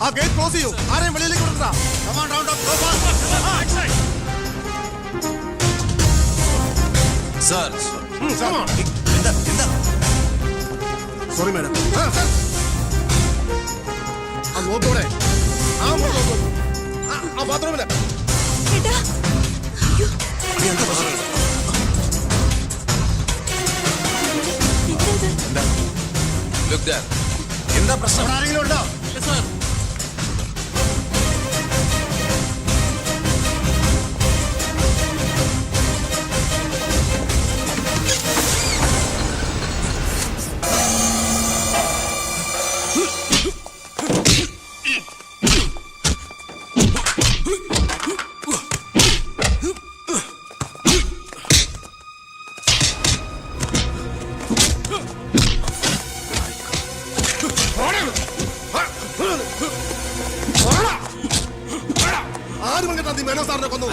ആ gate close ചെയ്യൂ. ആരെയും വെളിയിലേക്ക് വിടണ്ട. Come on, round up, go fast. Sir. Come on. Sorry, madam. അങ്ങോട്ടോടെ ആ ബാത്റൂമില് എന്താ പ്രശ്നം? ആരെങ്കിലും ഉണ്ടോ? ആരും കണ്ടാ നീ മേനോ സാറിനെ കൊന്നു?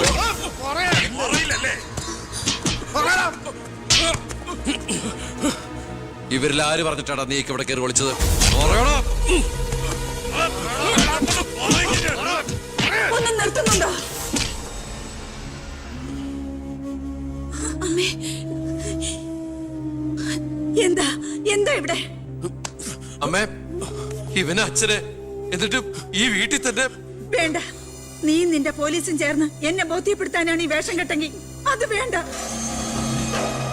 ഇവരിൽ ആര് പറഞ്ഞിട്ടാണ് നീ ഇവിടെ കയറി വിളിച്ചത്? നിർത്തുന്നുണ്ടോ? അമ്മേ, എന്താ എന്താ ഇവിടെ? അമ്മേ, ഇവന് അച്ഛനെ എന്നിട്ട് ഈ വീട്ടിൽ തന്നെ. വേണ്ട, നീ നിന്റെ പോലീസും ചേർന്ന് എന്നെ ബോധ്യപ്പെടുത്താനാണ് ഈ വേഷം കെട്ടെങ്കിൽ അത് വേണ്ട.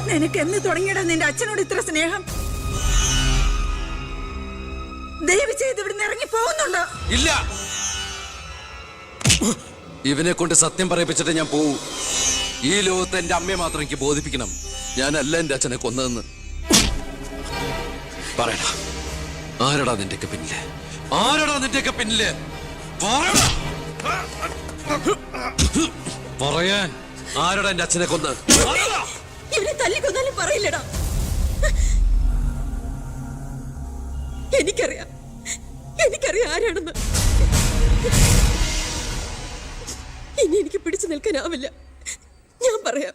നിനക്ക് എന്ന് തുടങ്ങിയടാ നിന്റെ അച്ഛനോട് ഇത്ര സ്നേഹം? ദയവ് ചെയ്ത് ഇവിടുന്ന് ഇറങ്ങി പോകുന്നുണ്ടോ? ഇല്ല, ഇവനെ കൊണ്ട് സത്യം പറയിപ്പിച്ചിട്ട് ഞാൻ പോവൂ. ഈ ലോകത്ത് എന്റെ അമ്മയെ മാത്രം എനിക്ക് ബോധിപ്പിക്കണം ഞാനല്ല എന്റെ അച്ഛനെ കൊന്നതെന്ന്. പറയടാ, ആരടാ നിന്റെയൊക്കെ പിന്നില്? ആരടാ നിന്റെയൊക്കെ പിന്നില്? പറയാൻ ആരടാ എന്റെ അച്ഛനെ കൊന്ന്? ഇവനെ തല്ലിക്കൊന്നാലും പറയില്ലടാ. എനിക്കറിയാം ആരാണെന്ന്. ഇനി എനിക്ക് പിടിച്ചു നിൽക്കാനാവില്ല. ഞാൻ പറയാം.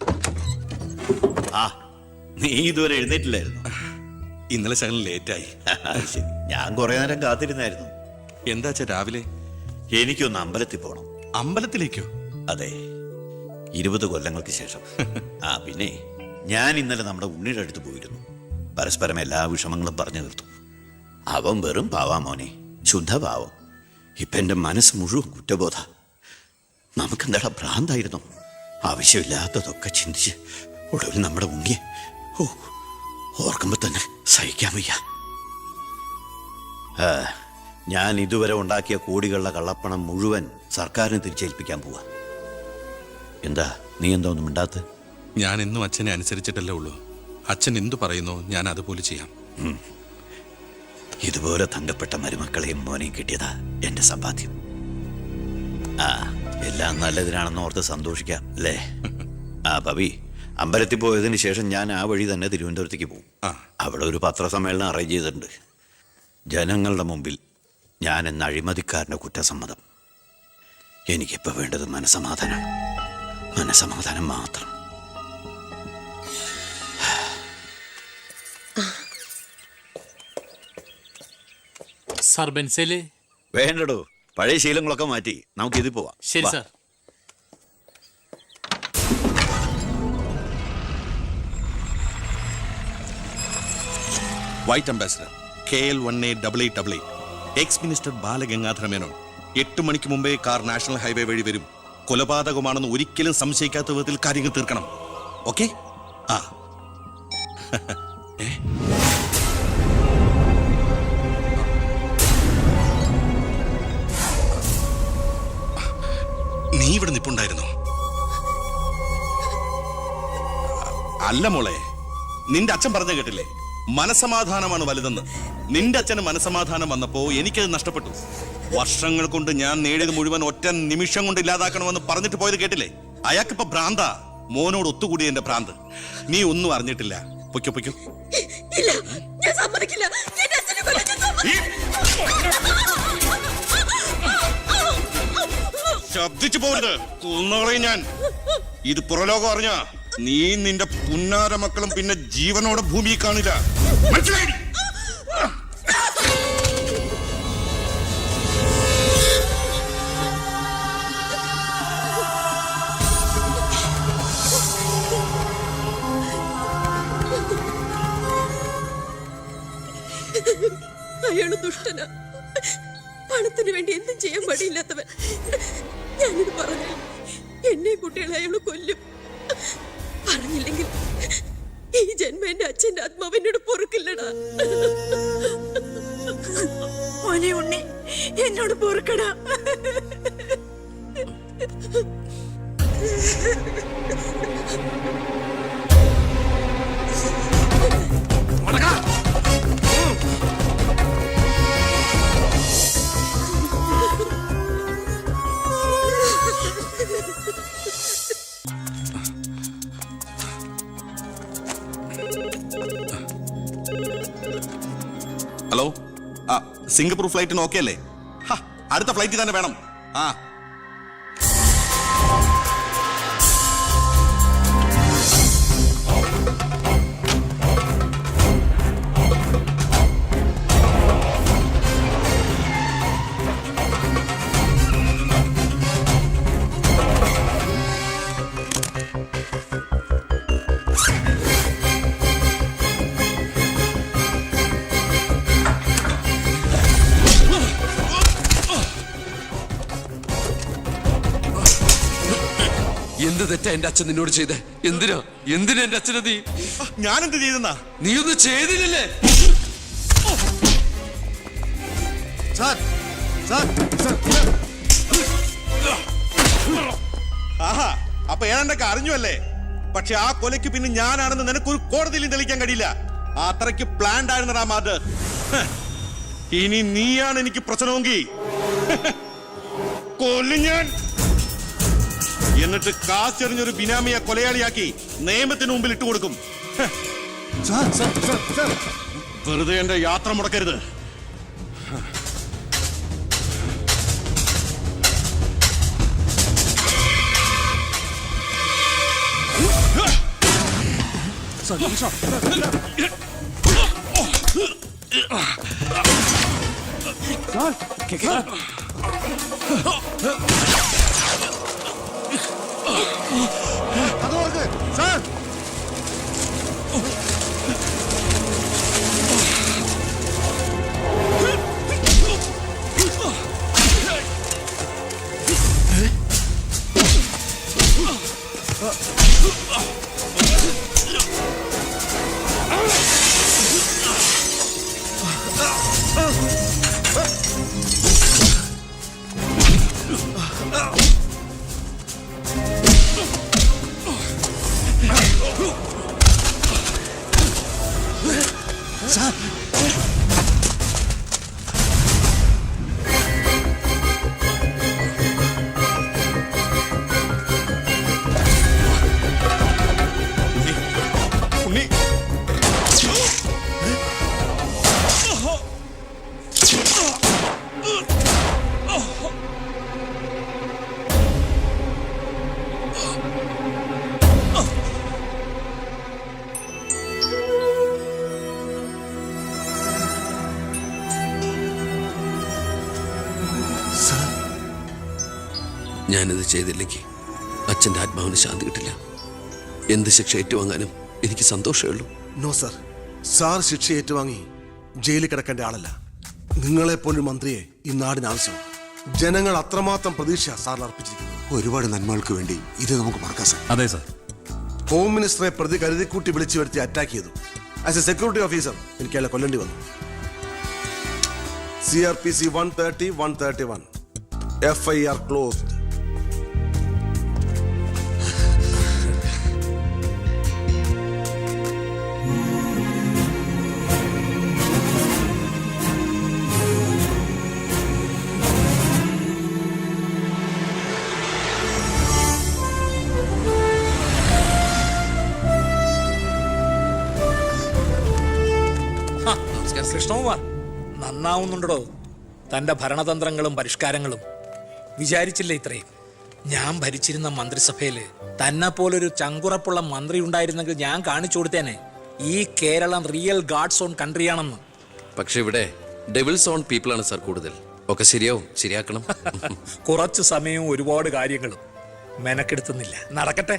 നീ ഇതുവരെ എഴുന്നേറ്റില്ലായിരുന്നു? ഇന്നലെ ശകലം ലേറ്റായി. ശരി, ഞാൻ കുറെ നേരം കാത്തിരുന്നായിരുന്നു. എന്താ രാവിലെ? എനിക്കൊന്ന് അമ്പലത്തിൽ പോണം. അമ്പലത്തിലേക്കോ? അതെ, 20 കൊല്ലങ്ങൾക്ക് ശേഷം. പിന്നെ ഞാൻ ഇന്നലെ നമ്മുടെ ഉണ്ണിയുടെ അടുത്ത് പോയിരുന്നു. പരസ്പരം എല്ലാ വിഷമങ്ങളും പറഞ്ഞു തീർത്തു. അവൻ വെറും പാവാ മോനെ, ശുദ്ധഭാവം. ഇപ്പൊ എന്റെ മനസ്സ് മുഴുവൻ കുറ്റബോധ. നമുക്കെന്താടാ ഭ്രാന്തായിരുന്നു? ആവശ്യമില്ലാത്തതൊക്കെ ചിന്തിച്ച് ഒടുവിൽ നമ്മുടെ ഉണ്ണിയെ ഓർക്കുമ്പോ തന്നെ സഹിക്കാൻ വയ്യ. ഞാൻ ഇതുവരെ ഉണ്ടാക്കിയ കോടികളുടെ കള്ളപ്പണം മുഴുവൻ സർക്കാരിന് തിരിച്ചേൽപ്പിക്കാൻ പോവാ. എന്താ നീ എന്താ ഒന്നും മിണ്ടാത്ത? ഞാൻ എന്നും അച്ഛനെ അനുസരിച്ചിട്ടല്ലേ ഉള്ളൂ. അച്ഛൻ എന്തു പറയുന്നോ ഞാൻ അതുപോലെ ചെയ്യാം. ഇതുപോലെ തങ്കപ്പെട്ട മരുമക്കളെയും മോനെയും കിട്ടിയതാ എന്റെ സമ്പാദ്യം. എല്ലാം നല്ലതിനാണെന്ന് ഓർത്ത് സന്തോഷിക്കാം അല്ലേ? പവി, അമ്പലത്തിൽ പോയതിന് ശേഷം ഞാൻ ആ വഴി തന്നെ തിരുവനന്തപുരത്തേക്ക് പോകും. അവിടെ ഒരു പത്രസമ്മേളനം അറേഞ്ച് ചെയ്തിട്ടുണ്ട്. ജനങ്ങളുടെ മുമ്പിൽ ഞാൻ എന്ന അഴിമതിക്കാരൻ്റെ കുറ്റസമ്മതം. എനിക്കിപ്പോൾ വേണ്ടത് മനസമാധാനം. മനസമാധാനം മാത്രം. സാർ, ബെൻസേല് വേണ്ടടോ, പഴയ ശീലങ്ങളൊക്കെ മാറ്റി നമുക്കിത് പോവാം. ശരി sir. White ambassador KL1888 X minister Balagangadhara Menon. 8 മണിക്ക് മുമ്പേ കാർ നാഷണൽ ഹൈവേ വഴി വരും. കൊലപാതകമാണെന്ന് ഒരിക്കലും സംശയിക്കാത്ത വിധത്തിൽ കാര്യങ്ങൾ തീർക്കണം. ഓക്കെ? നീ ഇവിടെ നിപ്പുണ്ടായിരുന്നോ? അല്ല മോളെ, നിന്റെ അച്ഛൻ പറഞ്ഞ കേട്ടില്ലേ? മനസമാധാനമാണ് വലുതെന്ന്. നിന്റെ അച്ഛന് മനസമാധാനം വന്നപ്പോ എനിക്കത് നഷ്ടപ്പെട്ടു. വർഷങ്ങൾ കൊണ്ട് ഞാൻ നേടിയത് മുഴുവൻ ഒറ്റ നിമിഷം കൊണ്ട് ഇല്ലാതാക്കണമെന്ന് പറഞ്ഞിട്ട് പോയത് കേട്ടില്ലേ? അയാൾക്കിപ്പോ ഭ്രാന്താ. മോനോട് ഒത്തുകൂടി എന്റെ ഭ്രാന്ത്. നീ ഒന്നും അറിഞ്ഞിട്ടില്ല. പൊയ്ക്കോ പൊയ്ക്കോ. ശബ്ദിച്ചു പോരുത്, കൊന്നുകളയും ഞാൻ. ഇത് പുറലോകം അറിഞ്ഞ നീ നിന്റെ പുന്നാര മക്കളും പിന്നെ ജീവനോടെ ഭൂമിയിൽ കാണില്ല. മനസ്സിലായി? ദുഷ്ടനാ. പണത്തിന് വേണ്ടി എന്തും ചെയ്യാൻ മടിയില്ലാത്തവൻ. ഞാനിത് പറഞ്ഞാൽ എന്നെ കുട്ടികളെ അയാൾ കൊല്ലും. പറഞ്ഞില്ലെങ്കിൽ ഈ ജന്മം എന്റെ അച്ഛന്റെ ആത്മാവിനോട് പൊറുക്കില്ലടാ. മോനെ ഉണ്ണി, എന്നോട് പൊറുക്കടാ. ഹലോ, ആ സിംഗപ്പൂർ ഫ്ലൈറ്റിന് ഓക്കെ അല്ലേ? അടുത്ത ഫ്ലൈറ്റ് തന്നെ വേണം. ആ എന്ത് തെറ്റാ എന്റെ അച്ഛൻ നിന്നോട് ചെയ്തേ? എന്തിനാ എന്റെ അച്ഛനെ നീ? ഞാനെന്ത് ചെയ്തെന്നാ? നീ ഒന്നും ചെയ്തില്ലല്ലേ? സാർ സാർ സാർ ആഹാ, അപ്പൊ ഏതാണ്ടൊക്കെ അറിഞ്ഞു അല്ലേ? പക്ഷെ ആ കൊലയ്ക്ക് പിന്നെ ഞാനാണെന്ന് നിനക്കൊരു കോടതിയിലും തെളിയിക്കാൻ കഴിയില്ല. അത്രയ്ക്ക് പ്ലാൻഡ് ആയിരുന്നടാ മാത്. ഇനി നീയാണ് എനിക്ക് പ്രശ്നമെങ്കിൽ കൊല്ലും ഞാൻ. എന്നിട്ട് കാശെറിഞ്ഞൊരു ബിനാമിയെ കൊലയാളിയാക്കി നിയമത്തിന് മുമ്പിൽ ഇട്ടുകൊടുക്കും. സാർ സാർ സാർ സാർ വെറുതെ എന്റെ യാത്ര മുടക്കരുത്. അത് ഓർക്ക് സാർ. ഉണ്ണി, ഞാനിത് ചെയ്തില്ലെങ്കിൽ അച്ഛന്റെ ആത്മാവിന് ശാന്തി കിട്ടില്ല. എന്ത് ശിക്ഷ ഏറ്റുവാങ്ങാനും എനിക്ക് സന്തോഷമേ ഉള്ളൂ. നോ സാർ, സാർ ശിക്ഷ ഏറ്റുവാങ്ങി ജയിലിൽ കിടക്കേണ്ട ആളല്ല. നിങ്ങളെപ്പോലൊരു മന്ത്രിയെ ഈ നാടിന് ആവശ്യമാണ്. ജനങ്ങൾ അത്രമാത്രം പ്രതീക്ഷ സാറിന് അർപ്പിച്ചിരിക്കുന്നു. ഒരുപാട് നന്മകൾക്ക് വേണ്ടി ഇത് നമുക്ക് മറക്കാം സാർ. അതെ സാർ. ഹോം മിനിസ്റ്ററെ പ്രതി കരുതിക്കൂട്ടി വിളിച്ചു വരുത്തി അറ്റാക്ക് ചെയ്തു. ആസ് എ സെക്യൂരിറ്റി ഓഫീസർ എനിക്ക് അയാളെ കൊല്ലേണ്ടി വന്നു. CRPC 130, 131 FIR closed. കൃഷ്ണകുമാർ നന്നാവുന്നുണ്ടോ? തന്റെ ഭരണതന്ത്രങ്ങളും പരിഷ്കാരങ്ങളും വിചാരിച്ചില്ല ഇത്രയും. ഞാൻ ഭരിച്ചിരുന്ന മന്ത്രിസഭയില് തന്നെ പോലൊരു ചങ്കുറപ്പുള്ള മന്ത്രി ഉണ്ടായിരുന്നെങ്കിൽ ഞാൻ കാണിച്ചു കൊടുത്തേനെ ഈ കേരളം റിയൽ ഗാഡ്സ് ഓൺ കൺട്രിയാണെന്ന്. പക്ഷെ ഇവിടെ ഡെവിൾസ് ഓൺ പീപ്പിൾ ആണ് സാർ കൂടുതൽ. ഒക്കെ ശരിയാവും, ശരിയാക്കണം. കുറച്ചു സമയവും ഒരുപാട് കാര്യങ്ങളും മെനക്കെടുത്തുന്നില്ല. നടക്കട്ടെ.